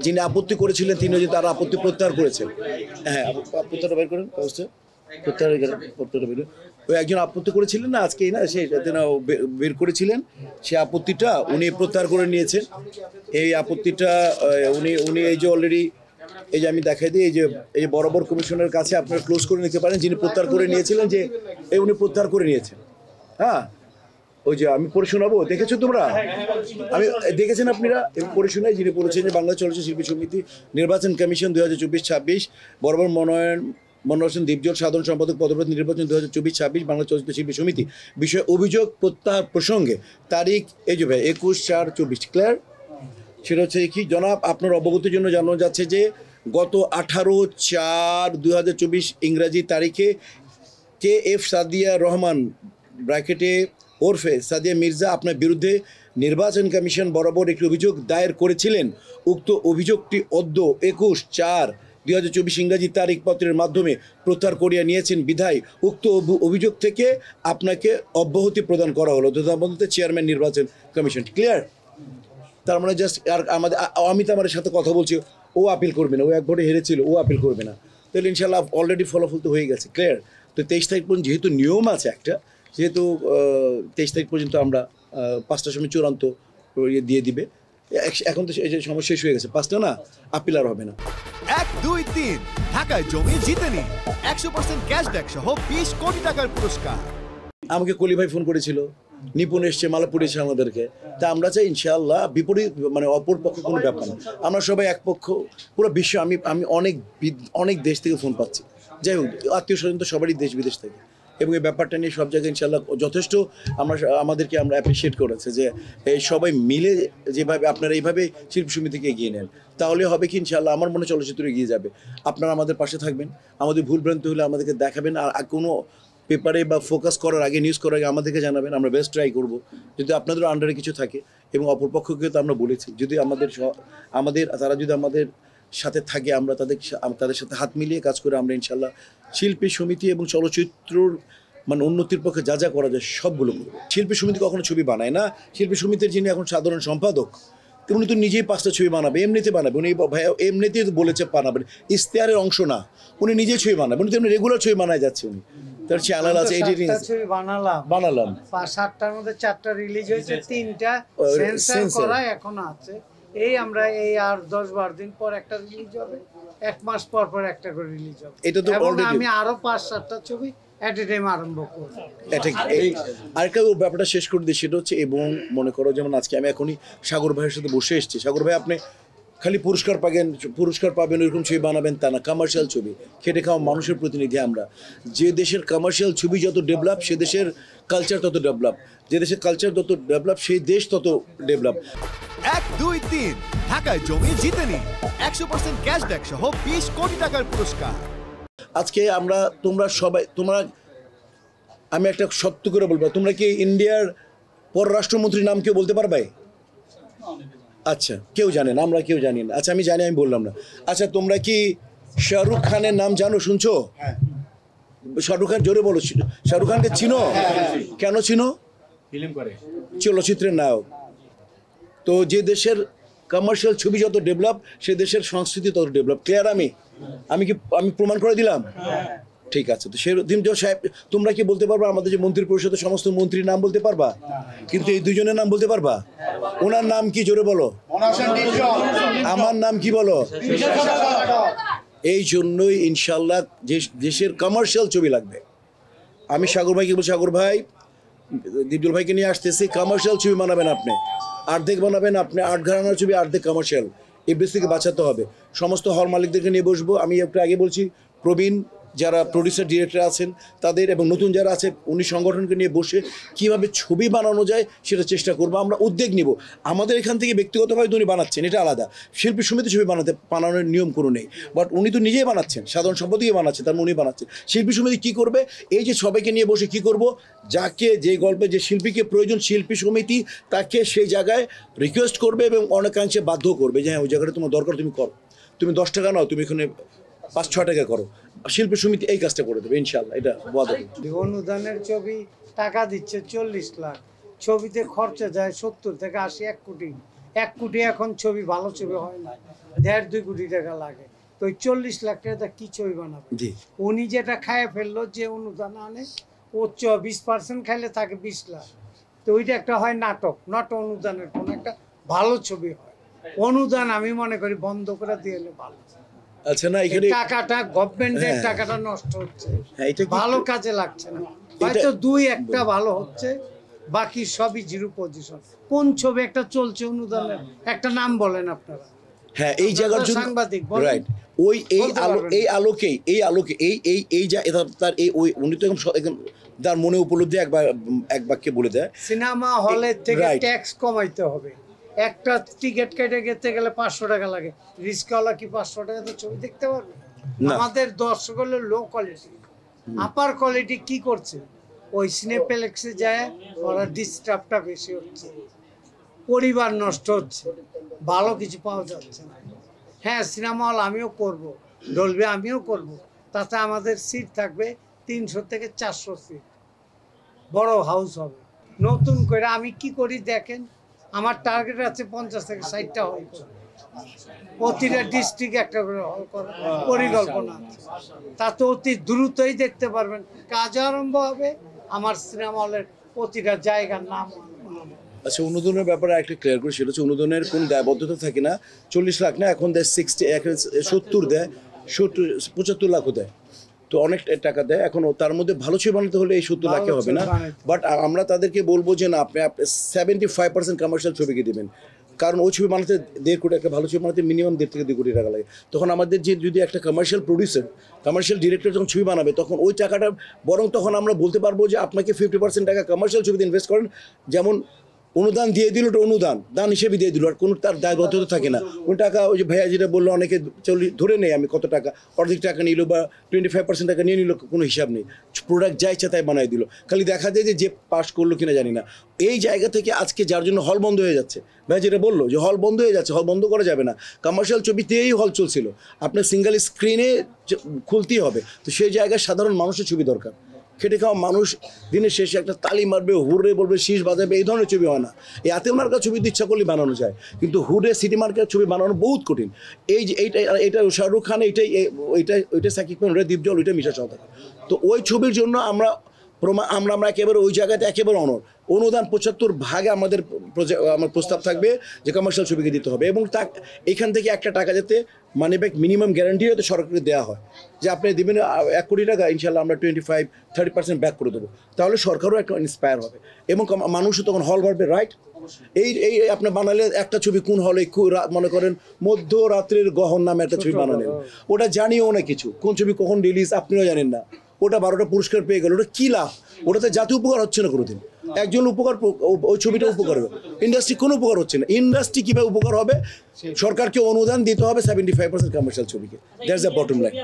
যিনি আপত্তি করেছিলেন তিনি যে তারা আপত্তি প্রত্যাহার করেছেন। হ্যাঁ, প্রত্যাহার বের করেন অবশ্যই, প্রত্যাহার বের। ওই একজন আপত্তি করেছিলেন না আজকেই, না সেই বের করেছিলেন, সেই আপত্তিটা উনি প্রত্যাহার করে নিয়েছেন। এই আপত্তিটা উনি এই যে অলরেডি, এই যে আমি দেখাই দিই, এই যে বরাবর কমিশনের কাছে আপনারা ক্লোজ করে নিতে পারেন, যিনি প্রত্যাহার করে নিয়েছিলেন, যে উনি প্রত্যাহার করে নিয়েছেন। হ্যাঁ, ওই যে আমি পড়ে শোনাবো, দেখেছো তোমরা? আমি দেখেছেন আপনারা পড়ে শোনাই, যিনি বলেছেন যে বাংলা চলচ্চিত্র শিল্পী সমিতি নির্বাচন কমিশন 2024-26 বরাবর মনোনয়ন দীপজল সাধারণ সম্পাদক পদপ্রার্থী নির্বাচন 2024-26 বাংলা চলচ্চিত্র শিল্পী সমিতি বিষয়ে অভিযোগ প্রত্যাহার প্রসঙ্গে তারিখ এই যে ভাই 21/4/24 ক্লিয়ার। সেটা হচ্ছে কি জনাব, আপনার অবগতির জন্য জানানো যাচ্ছে যে গত 18/4/2024 ইংরাজি তারিখে KF সাদিয়া রহমান ব্র্যাকেটে ওরফে সাদিয়া মির্জা আপনার বিরুদ্ধে নির্বাচন কমিশন বরাবর একটি অভিযোগ দায়ের করেছিলেন। উক্ত অভিযোগটি অদ্য 21/4/2024 ইংরাজি তারিখ পত্রের মাধ্যমে প্রত্যাহার করিয়া নিয়েছেন বিধায় উক্ত অভিযোগ থেকে আপনাকে অব্যাহতি প্রদান করা হলো। প্রধানমন্ত্রী চেয়ারম্যান নির্বাচন কমিশন ক্লিয়ার। তার মানে জাস্ট আর আমাদের অমিত আমার সাথে কথা বলছি, ও আপিল করবে না, ও এক ভোটে হেরেছিল, ও আপিল করবে না। তাহলে ইনশাল্লাহ অলরেডি ফলাফল তো হয়ে গেছে ক্লিয়ার। তো 23 তারিখ পর্যন্ত যেহেতু নিয়ম আছে একটা, যেহেতু 23 তারিখ পর্যন্ত আমরা 5টার সময় চূড়ান্ত দিয়ে দিবে। এখন তো এই যে সমস্যা শেষ হয়ে গেছে, 5টা না, আপিল আর হবে না। 1, 2, 3 ঢাকায় জমি জিতে নিন 100% ক্যাশব্যাক সহ 20 কোটি টাকার পুরস্কার। আমাকে কলি ভাই ফোন করেছিল, নিপুণ এসছে, মালা পড়িয়েছে আমাদেরকে। তা আমরা চাই ইনশাআল্লাহ বিপরীত, মানে অপর পক্ষ কোনো ব্যাপার না, আমরা সবাই এক পক্ষ, পুরো বিশ্ব। আমি অনেক দেশ থেকে ফোন পাচ্ছি, যাই হোক আত্মীয় স্বজন তো সবারই দেশ বিদেশ থেকে, এবং এই ব্যাপারটা নিয়ে সব জায়গায় ইনশাআল্লাহ যথেষ্ট আমাদেরকে অ্যাপ্রিসিয়েট করেছে যে এই সবাই মিলে যেভাবে আপনারা এইভাবে শিল্পী সমিতিকে এগিয়ে নেন, তাহলে হবে কি ইনশাআল্লাহ আমার মনে চলচ্চিত্র এগিয়ে যাবে। আপনারা আমাদের পাশে থাকবেন, আমাদের ভুলভ্রান্তি হলে আমাদেরকে দেখাবেন, আর কোনো পেপারে বা ফোকাস করার আগে, নিউজ করার আগে আমাদেরকে জানাবেন, আমরা বেস্ট ট্রাই করব। যদি আপনাদেরও আন্ডারে কিছু থাকে, এবং অপরপক্ষকে তো আমরা বলেছি, যদি তারা যদি আমাদের সাথে থাকে, আমরা তাদের সাথে হাত মিলিয়ে কাজ করে আমরা ইনশাল্লাহ শিল্পী সমিতি এবং চলচ্চিত্রর মানে উন্নতির পক্ষে যা যা করা যায় সবগুলো করব। শিল্পী সমিতি কখনো ছবি বানায় না। শিল্পী সমিতির যিনি এখন সাধারণ সম্পাদক, উনি তো নিজেই 5টা ছবি বানাবে, এমনিতে বানাবে। উনি ভাই এমনিতেই বলেছে বানাবেন, ইশতেহারের অংশ না, উনি নিজেই ছবি বানাবে। উনি তো এমনি রেগুলার ছবি বানায় যাচ্ছে, উনি তার চ্যানেল আছে, এডিটিং ছবি বানালাম 7টার মধ্যে 4টা রিলিজ হয়েছে, 3টা সেন্সর করা এখনো আছে। আমরা আর 10-12 দিন পর একটা রিলিজ হবে, 1 মাস পর একটা করে রিলিজ হবে। এটা তো অলরেডি আমি আরো 5-7টা ছবি এট এ টাইম আরম্ভ করব। আরেকটা ব্যাপারটা শেষ করে দিই, সেটা হচ্ছে, এবং মনে করো যেমন আজকে আমি এখনই সাগর ভাইয়ের সাথে বসে এসেছি। সাগর ভাই, আপনি খালি পুরস্কার পাবেন ওইরকম ছবি বানাবেন তা না, কমার্শিয়াল ছবি, খেটে খাওয়া মানুষের প্রতিনিধি আমরা। যে দেশের কমার্শিয়াল ছবি যত ডেভেলপ, সে দেশের কালচার তত ডেভেলপ, যে দেশের কালচার তত ডেভেলপ, সেই দেশ তত ডেভেলপ। 1, 2, 3 ঢাকায় জমি জিতে নিন 100% ক্যাশব্যাক সহ 20 কোটি টাকার পুরস্কার। আজকে আমি একটা সত্য করে বলবো, তোমরা কি ইন্ডিয়ার পররাষ্ট্রমন্ত্রীর নাম কেউ বলতে পারবে? আচ্ছা, কেউ জানে না, আমরা কেউ জানি না। আচ্ছা, আমি জানি, আমি বললাম না। আচ্ছা, তোমরা কি শাহরুখ খানের নাম জানো, শুনছো? শাহরুখ খান, জোরে বলো, শাহরুখ খানকে চিনো? কেন চিনো? ফিল্ম করে, চলচ্চিত্রের নায়ক। তো যে দেশের কমার্শিয়াল ছবি যত ডেভেলপ, সে দেশের সংস্কৃতি তত ডেভেলপ। ক্লিয়ার? আমি প্রমাণ করে দিলাম। ঠিক আছে। তো সেদিন সাহেব, তোমরা কি বলতে পারবা আমাদের যে মন্ত্রী পরিষদের সমস্ত মন্ত্রীর নাম বলতে পারবা? কিন্তু এই দুজনের নাম বলতে পারবা? ওনার নাম কি, জোরে বলো। আমার নাম কি বলো? এই জন্যই ইনশাল্লাহ যে দেশের কমার্শিয়াল ছবি লাগবে। আমি সাগর ভাইকে বলছি, সাগর ভাই দীপজল ভাইকে নিয়ে আসতেছি, কমার্শিয়াল ছবি বানাবেন আপনি, অর্ধেক বানাবেন আপনি, 8 ঘরানার ছবি, অর্ধেক কমার্শিয়াল। এই বেশ থেকে বাঁচাতে হবে। সমস্ত হল মালিকদেরকে নিয়ে বসবো। আমি একটু আগে বলছি, প্রবীণ যারা প্রডিউসার ডিরেক্টর আছেন তাদের, এবং নতুন যারা আছে, উনি সংগঠনকে নিয়ে বসে কীভাবে ছবি বানানো যায় সেটা চেষ্টা করবো। আমরা উদ্যোগ নিব। আমাদের এখান থেকে ব্যক্তিগতভাবে উনি বানাচ্ছেন, এটা আলাদা। শিল্পী সমিতি ছবি বানানোর নিয়ম কোনো নেই, বাট উনি তো নিজেই বানাচ্ছেন, সাধারণ সম্পাদকই বানাচ্ছেন, তার উনি বানাচ্ছেন। শিল্পী সমিতি কী করবে? এই যে সবাইকে নিয়ে বসে কী করব, যাকে যে গল্পে যে শিল্পীকে প্রয়োজন, শিল্পী সমিতি তাকে সেই জায়গায় রিকোয়েস্ট করবে এবং অনেকাংশে বাধ্য করবে যে হ্যাঁ, ওই জায়গাটা তোমার দরকার, তুমি করো। তুমি 10 টাকা নাও, তুমি এখানে 5-6 টাকা করো। শিল্পী সমিতি এই কাজটা করে দেবে ইনশাল্লাহ। এটা অনুদানের ছবি টাকা দিচ্ছে 40 লাখ, ছবিতে খরচা যায় 70 থেকে 80, 1 কোটি। 1 কোটি এখন ছবি ভালো ছবি হয় না, 1.5-2 কোটি টাকা লাগে। তো ওই 40 লাখ টাকা কি ছবি বানাবে? জি উনি যেটা খায় ফেললো, যে অনুদান আনে ও 20% খাইলে থাকে 20 লাখ। তো ওইটা একটা হয় নাটক, নট অনুদানের কোনো একটা ভালো ছবি হয়। অনুদান আমি মনে করি বন্ধ করে দিয়ে এলে ভালো। আচ্ছা, না এখানে টাকাটা গভর্নমেন্টের হ্যাঁ। টাকাটা নষ্ট হচ্ছে, হ্যাঁ, এটা কি- ভালো কাজে লাগছে না। হয়তো 2-1টা ভালো হচ্ছে, বাকি সবই জিরো পজিশন। কোন ছবি একটা চলছে অনুদানের একটা নাম বলেন আপনারা। হ্যাঁ, এই জায়গার জন্য সাংবাদিক বলেন। রাইট, ওই বলতে পারবেন না। এই আলোকে এই যা তার এই ওই উনি তো একদম তার মনে উপলব্ধি এক বাক্যে বলে দেয়। সিনেমা হলের থেকে Right. ট্যাক্স কমাইতে হবে। একটা টিকিট কেটে যেতে গেলে 500 টাকা লাগে, রিস্কাওয়ালা কি 500 টাকাতে ছবি দেখতে পারবে? না। আমাদের দর্শক হলো লো কোয়ালিটি, আপার কোয়ালিটি কি করছে? ওই সিনেপ্লেক্সে যায় ওরা ডিস্টার্বটা বেশি হচ্ছে, পরিবার নষ্ট হচ্ছে, ভালো কিছু পাওয়া যাচ্ছে না। হ্যাঁ, সিনেমা হল আমিও করব, ডলবে আমিও করব, তাতে আমাদের সিট থাকবে 300 থেকে 400 সিট, বড় হাউস হবে। নতুন করে আমি কি করি দেখেন, আমার টার্গেট আছে 50 থেকে 60টা হল করব। প্রতিটা ডিস্ট্রিক্ট একটা করে হল করার পরিকল্পনা আছে। তাতে অতি দ্রুতই দেখতে পারবেন, কাজ আরম্ভ হবে। আমার সিনেমা হলের প্রতিটা জায়গার নাম হবে। আচ্ছা, অনুদানের ব্যাপারে একটা ক্লিয়ার করে, সেটা হচ্ছে অনুদানের কোনো দায়বদ্ধতা থাকে না। 40 লাখ না, এখন দেয় 70 দেয়, 75 লাখও দেয়, তো অনেক টাকা দেয়। এখন তার মধ্যে ভালো ছবি বানাতে হলে এই 70 লাখে হবে না। বাট আমরা তাদেরকে বলবো যে না, আপনি 75% কমার্শিয়াল ছবিকে দেবেন, কারণ ওই ছবি বানাতে 1.5 কোটি, একটা ভালো ছবি বানাতে মিনিমাম 1.5 থেকে 2 কোটি টাকা লাগে। তখন আমাদের যে যদি একটা কমার্শিয়াল প্রডিউসার, কমার্শিয়াল ডিরেক্টর যখন ছবি বানাবে, তখন ওই টাকাটা বরং তখন আমরা বলতে পারবো যে আপনাকে 50% টাকা কমার্শিয়াল ছবিতে ইনভেস্ট করেন। যেমন অনুদান দিয়ে দিল, ওটা অনুদান দান হিসেবে দিয়ে দিল, আর কোনো তার দায়বদ্ধতা থাকে না। কোন টাকা, ওই যে ভাইয়া যেটা বললো, অনেকে 40 ধরে নেই আমি কত টাকা, অর্ধেক টাকা নিল বা 25% টাকা নিয়ে নিল, কোনো হিসাব নেই, প্রোডাক্ট যা ইচ্ছা তাই বানাই দিল, খালি দেখা যায় যে পাস করলো কিনা জানি না। এই জায়গা থেকে আজকে যার জন্য হল বন্ধ হয়ে যাচ্ছে, ভাই যেটা বললো যে হল বন্ধ হয়ে যাচ্ছে, হল বন্ধ করা যাবে না। কমার্শিয়াল ছবিতেই হল চলছিল, আপনার সিঙ্গেল স্ক্রিনে খুলতেই হবে। তো সেই জায়গায় সাধারণ মানুষের ছবি দরকার। খেটে খাওয়া মানুষ দিনের শেষে একটা তালি মারবে, হুড়ে বলবে, শীষ বাজাবে, এই ধরনের ছবি হয় না। এই হাতে মার্কা ছবি তো ইচ্ছা করলে বানানো যায়, কিন্তু হুডে সিটি মার্কার ছবি বানানো বহুত কঠিন। এই যে এইটা শাহরুখ খান, ওইটা সাকিব খান, ওইটা দীপজল, ওইটা মিশা চৌধুরী। তো ওই ছবির জন্য আমরা একেবারে ওই জায়গাতে একেবারে অনুদান 75 ভাগে আমার প্রস্তাব থাকবে যে কমার্শিয়াল ছবিকে দিতে হবে, এবং এখান থেকে একটা টাকা যাতে মানি ব্যাক মিনিমাম গ্যারান্টি হয়তো সরকারকে দেওয়া হয়, যে আপনি দেবেন 1 কোটি টাকা, ইনশাল্লাহ আমরা 25-30% ব্যাক করে দেবো। তাহলে সরকারও একটা ইন্সপায়ার হবে এবং মানুষও তখন হল ভরবে। রাইট, এই আপনি বানালে একটা ছবি কোন হলে, মনে করেন মধ্যরাত্রের গহন নামে একটা ছবি বানালেন, ওটা জানিও না কিছু, কোন ছবি কখন রিলিজ আপনিও জানেন না, ওটা 12টা পুরস্কার পেয়ে গেল, ওটা কী লাভ? ওটাতে জাতীয় উপকার হচ্ছে না কোনোদিন। একজন উপকার, ওই ছবিটা উপকার হবে, ইন্ডাস্ট্রি কোনো উপকার হচ্ছে না। ইন্ডাস্ট্রি কীভাবে উপকার হবে? সরকারকে অনুদান দিতে হবে 75% কমার্শিয়াল ছবিকে, দ্যাটস দ্য বটম লাইন।